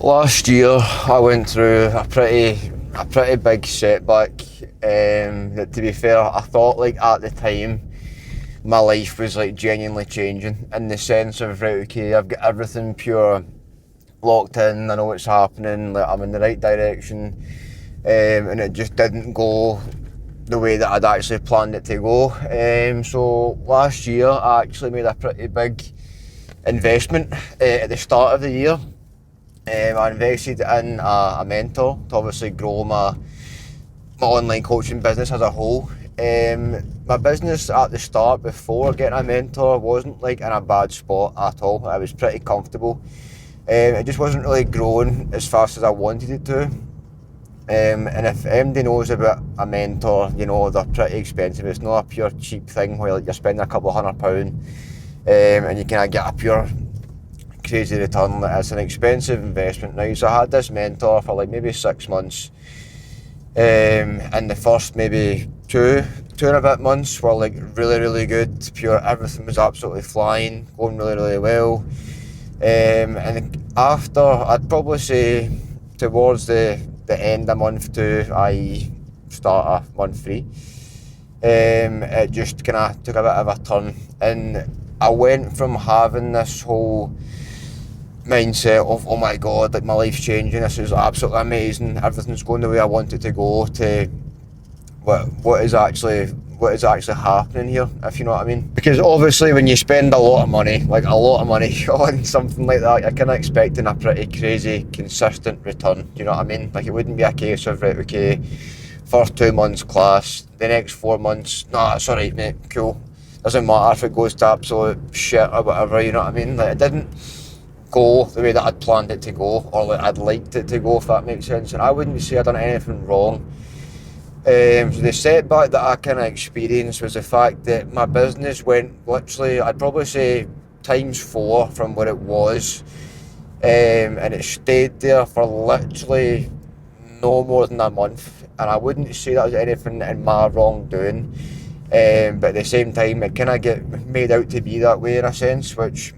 Last year, I went through a pretty big setback. That, to be fair, I thought like at the time, my life was like genuinely changing in the sense of right, okay, I've got everything pure locked in. I know what's happening. Like I'm in the right direction, and it just didn't go the way that I'd actually planned it to go. So last year, I actually made a pretty big investment at the start of the year. I invested in a mentor to obviously grow my online coaching business as a whole. My business at the start, before getting a mentor, wasn't like in a bad spot at all. I was pretty comfortable. It just wasn't really growing as fast as I wanted it to. And if anybody knows about a mentor, you know they're pretty expensive. It's not a pure cheap thing where like, you're spending a couple of £100 and you kind of get a pure crazy return. It's an expensive investment now. So I had this mentor for like maybe 6 months, and the first maybe two and a bit months were like really good. Pure, everything was absolutely flying, going really well. And after, I'd probably say towards the end of month 2, i.e. start of month 3, it just kind of took a bit of a turn, and I went from having this whole mindset of, oh my god, like my life's changing, this is absolutely amazing, everything's going the way I want it to go, to what is actually happening here, if you know what I mean. Because obviously when you spend a lot of money on something like that, you're kind of expecting a pretty crazy consistent return, do you know what I mean? Like it wouldn't be a case of, right, okay, first 2 months class, the next 4 months, nah, it's alright mate, cool, doesn't matter if it goes to absolute shit or whatever, you know what I mean? Like it didn't go the way that I'd planned it to go, or like I'd liked it to go, if that makes sense. And I wouldn't say I'd done anything wrong. So the setback that I kind of experienced was the fact that my business went literally, I'd probably say ×4 from what it was, and it stayed there for literally no more than a month. And I wouldn't say that was anything in my wrongdoing, but at the same time it kind of get made out to be that way in a sense, which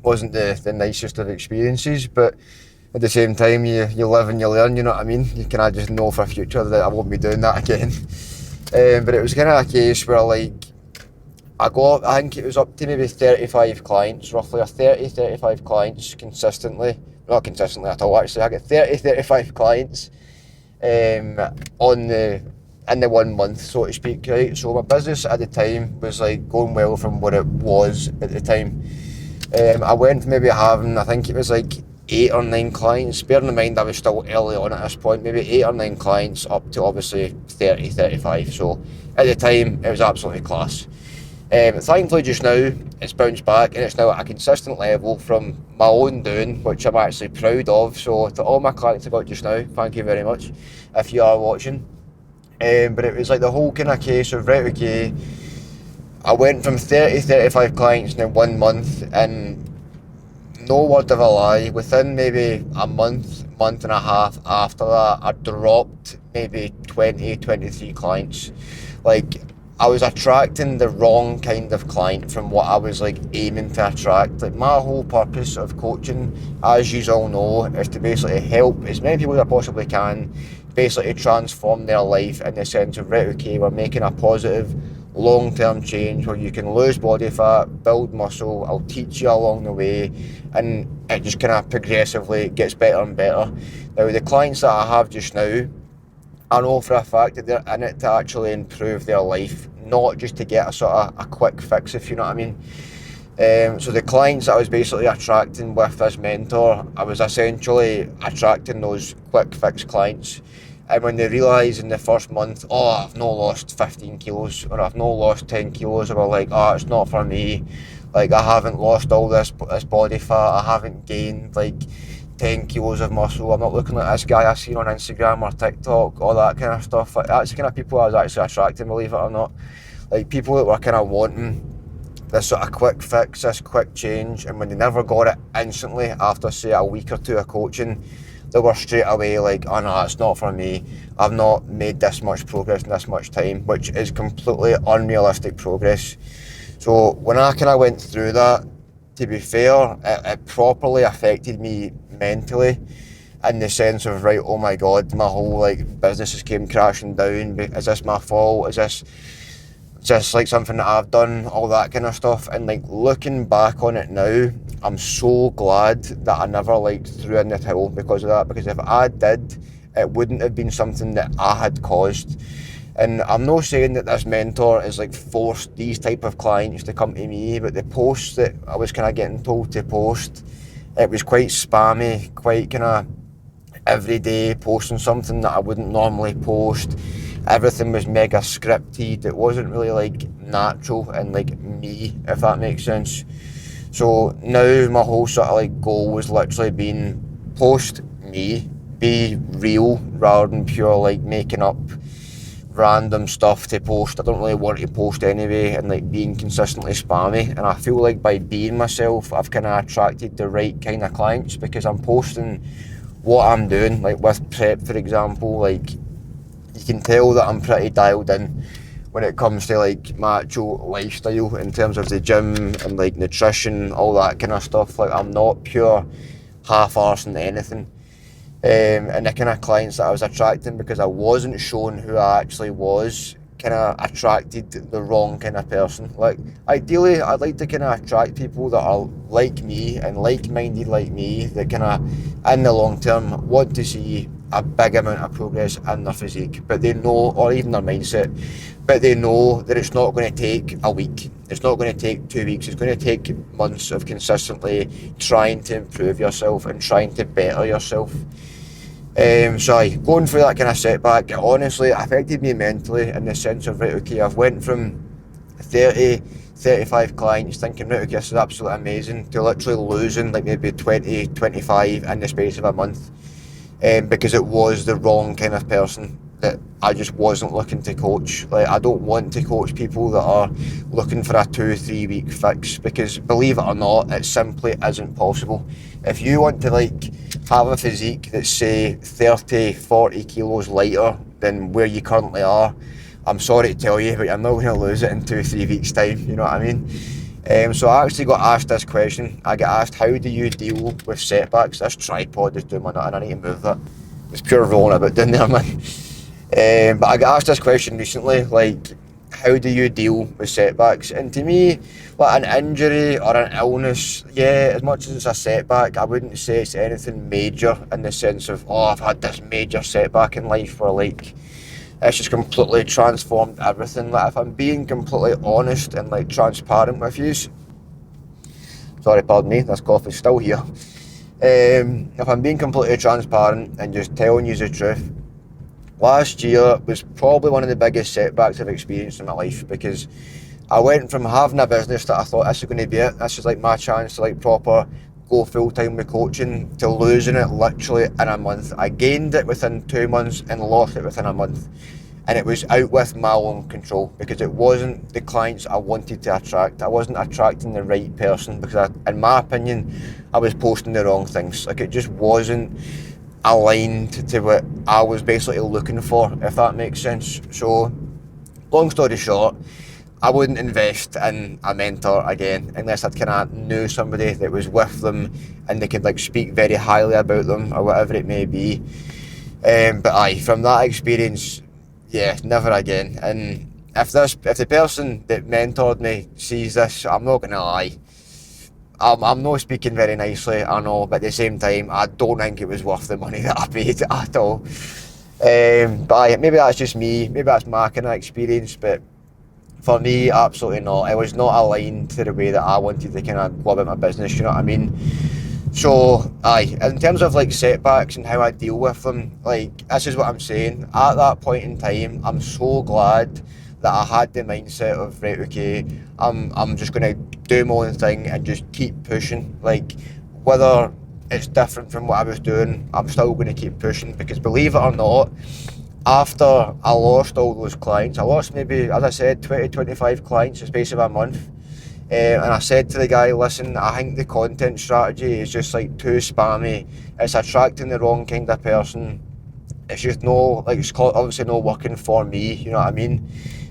wasn't the nicest of experiences. But at the same time, you live and you learn, you know what I mean? You kind of just know for future that I won't be doing that again. But it was kind of a case where like, I think it was up to maybe 35 clients, roughly, or 35 clients consistently. Not consistently at all, actually. I got 35 clients in the 1 month, so to speak, right? So my business at the time was like going well from what it was at the time. I went from maybe having, I think it was like 8 or 9 clients, bearing in mind I was still early on at this point, maybe 8 or 9 clients up to obviously 35. So at the time it was absolutely class. Thankfully just now it's bounced back and it's now at a consistent level from my own doing, which I'm actually proud of. So to all my clients I got just now, thank you very much if you are watching. But it was like the whole kind of case of, right, okay, I went from 35 clients in 1 month, and no word of a lie, within maybe a month and a half after that, I dropped maybe 23 clients. Like, I was attracting the wrong kind of client from what I was like aiming to attract. Like, my whole purpose of coaching, as you all know, is to basically help as many people as I possibly can, basically transform their life in the sense of, right, okay, we're making a positive long-term change where you can lose body fat, build muscle. I'll teach you along the way, and it just kind of progressively gets better and better. Now the clients that I have just now, I know for a fact that they're in it to actually improve their life, not just to get a sort of a quick fix, if you know what I mean. So the clients that I was basically attracting with this mentor, I was essentially attracting those quick fix clients. And when they realise in the first month, oh, I've not lost 15 kilos, or I've not lost 10 kilos, or like, oh, it's not for me. Like, I haven't lost all this body fat, I haven't gained like 10 kilos of muscle, I'm not looking like this guy I seen on Instagram or TikTok, all that kind of stuff. Like, that's the kind of people I was actually attracting, believe it or not. Like, people that were kind of wanting this sort of quick fix, this quick change, and when they never got it instantly after, say, a week or 2 of coaching, they were straight away like, oh no, it's not for me, I've not made this much progress in this much time, which is completely unrealistic progress. So when I kind of went through that, to be fair, it properly affected me mentally, in the sense of, right, oh my god, my whole like business has came crashing down. Is this my fault? Is this just like something that I've done? All that kind of stuff. And like looking back on it now, I'm so glad that I never like threw in the towel because of that. Because if I did, it wouldn't have been something that I had caused. And I'm not saying that this mentor is like forced these type of clients to come to me, but the posts that I was kind of getting told to post, it was quite spammy, quite kind of every day posting something that I wouldn't normally post. Everything was mega scripted. It wasn't really like natural and like me, if that makes sense. So now my whole sort of like goal was literally being post me, be real rather than pure like making up random stuff to post. I don't really want to post anyway, and like being consistently spammy. And I feel like by being myself, I've kind of attracted the right kind of clients, because I'm posting what I'm doing. Like with prep, for example, like you can tell that I'm pretty dialed in when it comes to like my actual lifestyle in terms of the gym and like nutrition, all that kind of stuff. Like I'm not pure half-arsing anything. And the kind of clients that I was attracting, because I wasn't showing who I actually was, kind of attracted the wrong kind of person. Like ideally, I'd like to kind of attract people that are like me and like-minded like me, that kind of in the long term want to see a big amount of progress in their physique, but they know, or even their mindset, but they know that it's not going to take a week, it's not going to take 2 weeks, it's going to take months of consistently trying to improve yourself and trying to better yourself. Going through that kind of setback, it honestly affected me mentally, in the sense of, right, okay, I've went from 30, 35 clients thinking, right, okay, this is absolutely amazing, to literally losing like maybe 20, 25 in the space of a month, because it was the wrong kind of person that I just wasn't looking to coach. Like, I don't want to coach people that are looking for a 2-3 week fix, because believe it or not, it simply isn't possible. If you want to like have a physique that's say 30, 40 kilos lighter than where you currently are, I'm sorry to tell you, but you're not going to lose it in 2-3 weeks time, you know what I mean? So I actually got asked this question. I get asked, how do you deal with setbacks? This tripod is doing my nut and I need to move that. It's pure rolling about down there, man. But I got asked this question recently, like, how do you deal with setbacks? And to me, like an injury or an illness, yeah, as much as it's a setback, I wouldn't say it's anything major, in the sense of, oh, I've had this major setback in life where like it's just completely transformed everything. Like, if I'm being completely honest and like transparent with you, sorry, pardon me, this cough is still here. If I'm being completely transparent and just telling you the truth, last year was probably one of the biggest setbacks I've experienced in my life, because I went from having a business that I thought, this is going to be it, this is like my chance to like proper go full time with coaching, to losing it literally in a month. I gained it within 2 months and lost it within a month, and it was out with my own control, because it wasn't the clients I wanted to attract. I wasn't attracting the right person, because in my opinion, I was posting the wrong things. Like, it just wasn't aligned to what I was basically looking for, if that makes sense. So, long story short, I wouldn't invest in a mentor again unless I'd kind of knew somebody that was with them and they could like speak very highly about them or whatever it may be. But aye, from that experience, yeah, never again. And if the person that mentored me sees this, I'm not gonna lie, I'm not speaking very nicely, I know, but at the same time, I don't think it was worth the money that I paid at all. But aye, maybe that's just me, maybe that's my kind of experience, but for me, absolutely not. It was not aligned to the way that I wanted to kind of go about my business, you know what I mean? So, aye, in terms of like setbacks and how I deal with them, like, this is what I'm saying. At that point in time, I'm so glad that I had the mindset of, right, okay, I'm just going to do my own thing and just keep pushing. Like, whether it's different from what I was doing, I'm still going to keep pushing, because believe it or not, after I lost all those clients, I lost maybe, as I said, 20, 25 clients in the space of a month. And I said to the guy, listen, I think the content strategy is just like too spammy. It's attracting the wrong kind of person. It's just it's obviously not working for me, you know what I mean?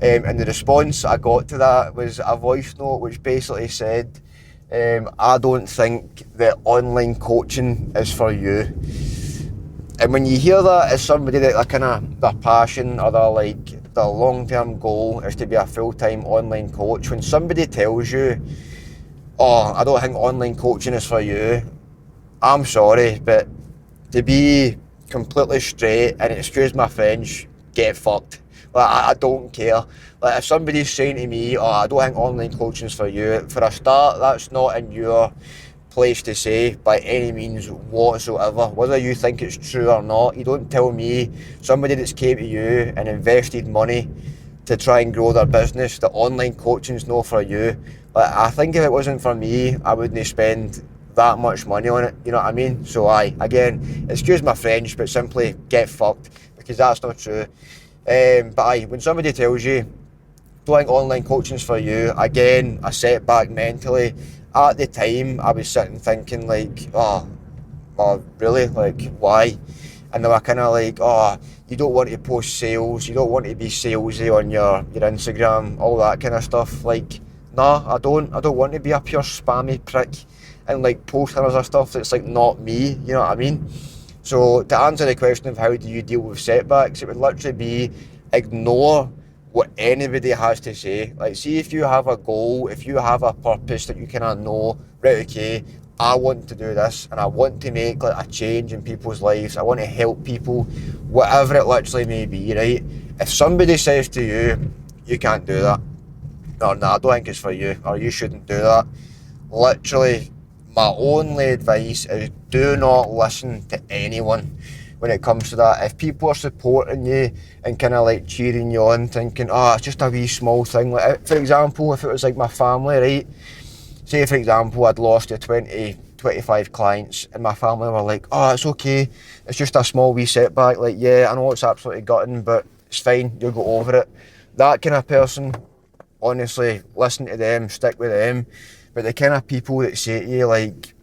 And the response I got to that was a voice note which basically said, I don't think that online coaching is for you. And when you hear that as somebody that their passion or their long-term goal is to be a full-time online coach, when somebody tells you, oh, I don't think online coaching is for you, I'm sorry, but to be completely straight, and excuse my French, get fucked. Like, I don't care. Like, if somebody's saying to me, oh, I don't think online coaching's for you, for a start, that's not in your place to say by any means whatsoever. Whether you think it's true or not, you don't tell me, somebody that's came to you and invested money to try and grow their business, that online coaching's not for you. Like, I think if it wasn't for me, I wouldn't spend that much money on it, you know what I mean? So again, excuse my French, but simply get fucked, because that's not true. But when somebody tells you, don't think online coaching's for you, again, a setback mentally. At the time, I was sitting thinking like, oh really? Like, why? And they were kind of like, oh, you don't want to post sales, you don't want to be salesy on your Instagram, all that kind of stuff. Like, nah, I don't want to be a pure spammy prick and like post other stuff that's like not me, you know what I mean? So to answer the question of how do you deal with setbacks, it would literally be ignore what anybody has to say. Like, see if you have a goal, if you have a purpose that you kind of know, right, okay, I want to do this and I want to make like a change in people's lives, I want to help people, whatever it literally may be, right? If somebody says to you, you can't do that, or no, I don't think it's for you, or you shouldn't do that, literally, my only advice is do not listen to anyone when it comes to that. If people are supporting you and kind of like cheering you on, thinking, oh, it's just a wee small thing. Like, for example, if it was like my family, right? Say, for example, I'd lost to 20, 25 clients and my family were like, oh, it's okay. It's just a small wee setback. Like, yeah, I know it's absolutely gutting, but it's fine. You'll go over it. That kind of person, honestly, listen to them, stick with them. But the kind of people that say to you like,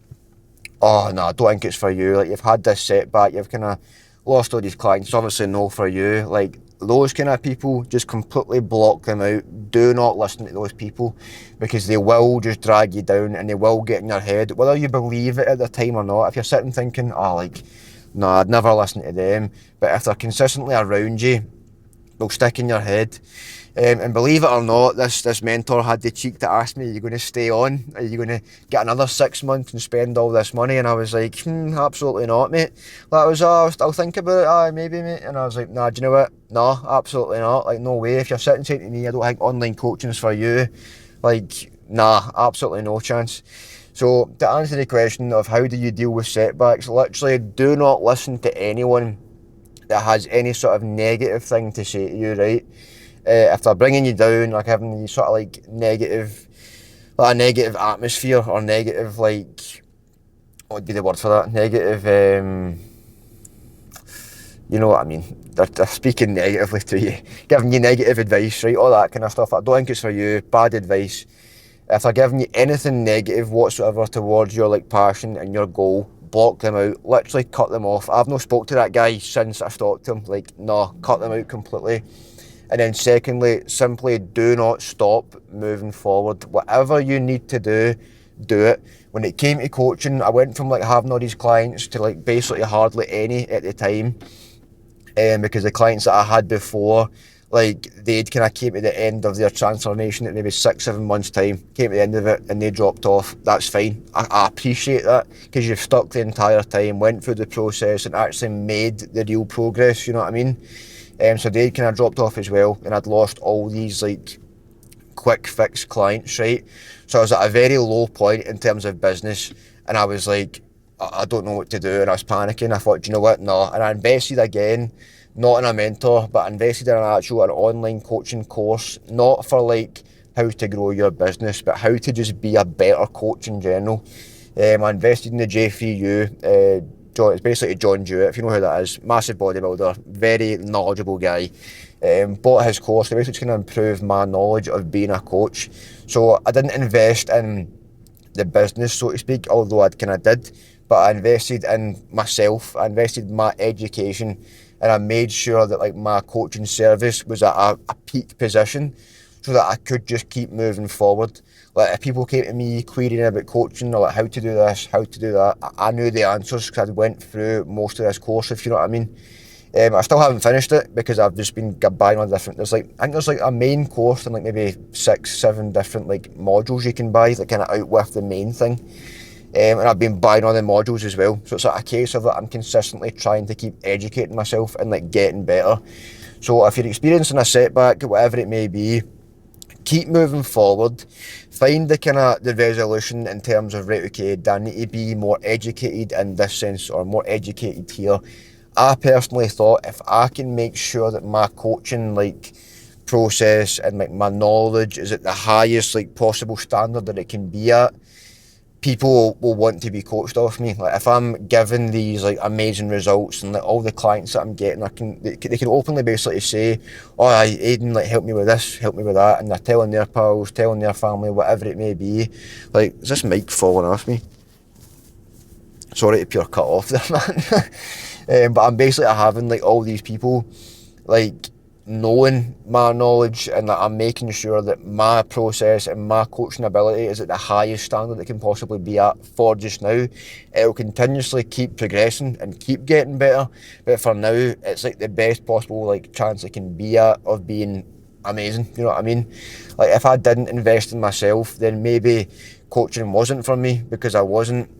oh no, I don't think it's for you, like you've had this setback, you've kind of lost all these clients, it's obviously no for you, like those kind of people, just completely block them out. Do not listen to those people, because they will just drag you down and they will get in your head, whether you believe it at the time or not. If you're sitting thinking, oh, like, no, I'd never listen to them, but if they're consistently around you, they'll stick in your head. And believe it or not, this mentor had the cheek to ask me, are you going to stay on? Are you going to get another 6 months and spend all this money? And I was like, absolutely not, mate. Like, I'll think about it, maybe, mate. And I was like, nah, do you know what? No, absolutely not. Like, no way. If you're sitting saying to me, I don't think online coaching is for you, like, nah, absolutely no chance. So to answer the question of how do you deal with setbacks, literally do not listen to anyone that has any sort of negative thing to say to you, right? If they're bringing you down, like having these sort of like negative, like a negative atmosphere or negative, like, what would be the word for that? Negative, you know what I mean? They're speaking negatively to you, giving you negative advice, right? All that kind of stuff. I don't think it's for you. Bad advice. If they're giving you anything negative whatsoever towards your like passion and your goal, block them out. Literally cut them off. I've not spoke to that guy since I stalked him. Like, no, cut them out completely. And then secondly, simply do not stop moving forward. Whatever you need to do, do it. When it came to coaching, I went from like having all these clients to like basically hardly any at the time. Because the clients that I had before, like, they'd kind of came to the end of their transformation at maybe 6-7 months time, came to the end of it and they dropped off. That's fine. I appreciate that, because you've stuck the entire time, went through the process and actually made the real progress, you know what I mean? So they kind of dropped off as well, and I'd lost all these like quick fix clients, right? So I was at a very low point in terms of business, and I was like, I don't know what to do, and I was panicking. I thought, do you know what? No. And I invested again, not in a mentor, but I invested in an online coaching course, not for like how to grow your business, but how to just be a better coach in general. I invested in the J3U. It's basically John Jewett, if you know who that is. Massive bodybuilder, very knowledgeable guy. Bought his course, basically just going to improve my knowledge of being a coach. So I didn't invest in the business, so to speak, although I kind of did, but I invested in myself, I invested in my education, and I made sure that like my coaching service was at a peak position. so that I could just keep moving forward. Like if people came to me querying about coaching or like how to do this, how to do that, I knew the answers because I went through most of this course, if you know what I mean. I still haven't finished it because I've just been buying on different. I think there's like a main course and like maybe 6-7 different like modules you can buy that kind of out with the main thing. And I've been buying on the modules as well. So it's like a case of that I'm consistently trying to keep educating myself and like getting better. So if you're experiencing a setback, whatever it may be, keep moving forward. Find the kind of the resolution in terms of, right, okay, do I need to be more educated in this sense or more educated here? I personally thought if I can make sure that my coaching like process and like my knowledge is at the highest like possible standard that it can be at, people will want to be coached off me. Like if I'm giving these like amazing results and like all the clients that I'm getting, they can openly basically say, oh Aidan, like help me with this, help me with that, and they're telling their pals, telling their family, whatever it may be. Like, is this mic falling off me? Sorry to pure cut off there, man. But I'm basically having like all these people like knowing my knowledge and that I'm making sure that my process and my coaching ability is at the highest standard it can possibly be at for just now. It'll continuously keep progressing and keep getting better, but for now it's like the best possible like chance it can be at of being amazing, you know what I mean? Like if I didn't invest in myself, then maybe coaching wasn't for me because I wasn't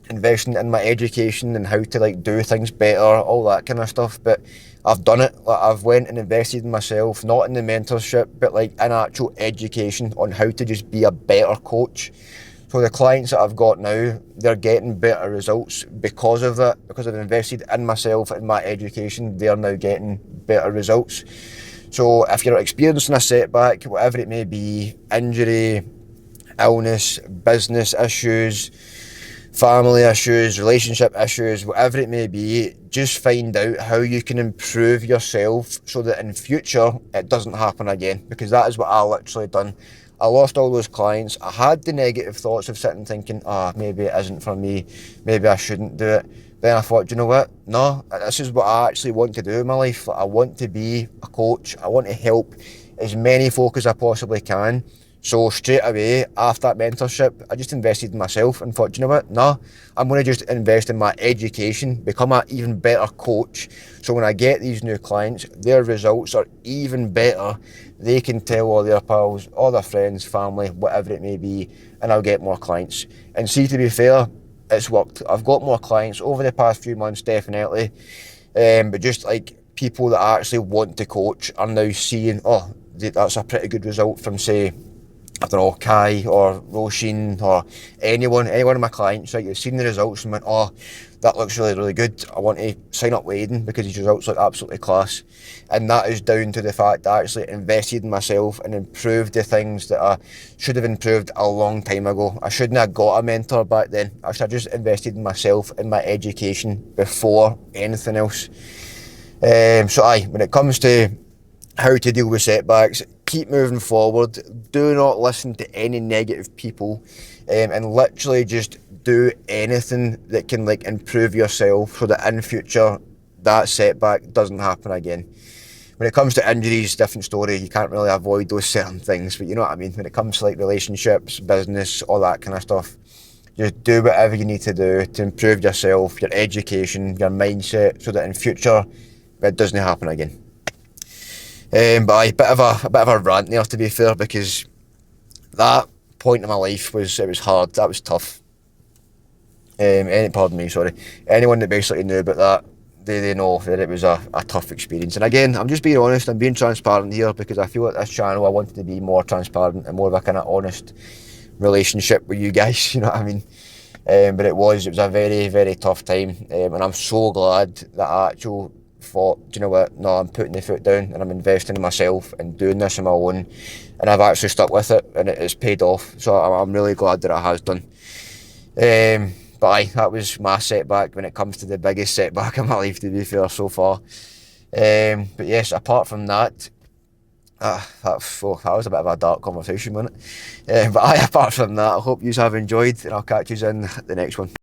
investing in my education and how to like do things better, all that kind of stuff. But I've done it. Like I've went and invested in myself, not in the mentorship, but like in actual education on how to just be a better coach. So the clients that I've got now, they're getting better results because of that, because I've invested in myself and my education. They're now getting better results. So if you're experiencing a setback, whatever it may be, injury, illness, business issues, family issues, relationship issues, whatever it may be, just find out how you can improve yourself so that in future it doesn't happen again, because that is what I literally done. I lost all those clients. I had the negative thoughts of sitting thinking, maybe it isn't for me, maybe I shouldn't do it. Then I thought, you know what? No, this is what I actually want to do in my life. I want to be a coach. I want to help as many folk as I possibly can. So straight away, after that mentorship, I just invested in myself and thought, you know what? No, I'm going to just invest in my education, become an even better coach. So when I get these new clients, their results are even better. They can tell all their pals, all their friends, family, whatever it may be, and I'll get more clients. And see, to be fair, it's worked. I've got more clients over the past few months, definitely. But just like people that actually want to coach are now seeing, that's a pretty good result from, say, I don't know, Kai or Roisin or anyone of my clients, right? You've seen the results and went, that looks really, really good. I want to sign up with Aidan because his results look absolutely class. And that is down to the fact that I actually invested in myself and improved the things that I should have improved a long time ago. I shouldn't have got a mentor back then. I should have just invested in myself and my education before anything else. When it comes to how to deal with setbacks, keep moving forward. Do not listen to any negative people, and literally just do anything that can like improve yourself so that in future that setback doesn't happen again. When it comes to injuries, different story. You can't really avoid those certain things, but you know what I mean. When it comes to like relationships, business, all that kind of stuff, just do whatever you need to do to improve yourself, your education, your mindset, so that in future it doesn't happen again. But a bit of a rant there, to be fair, because that point in my life was hard. That was tough. Anyone that basically knew about that, they know that it was a tough experience. And again, I'm just being honest. I'm being transparent here because I feel like this channel, I wanted to be more transparent and more of a kind of honest relationship with you guys. You know what I mean? But it was a very, very tough time, and I'm so glad that I actually thought, do you know what, no, I'm putting the foot down and I'm investing in myself and doing this on my own, and I've actually stuck with it and it's paid off. So I'm really glad that it has done. That was my setback when it comes to the biggest setback in my life, to be fair, so far. But yes, apart from that, that was a bit of a dark conversation, wasn't it? Apart from that, I hope you have enjoyed, and I'll catch you in the next one.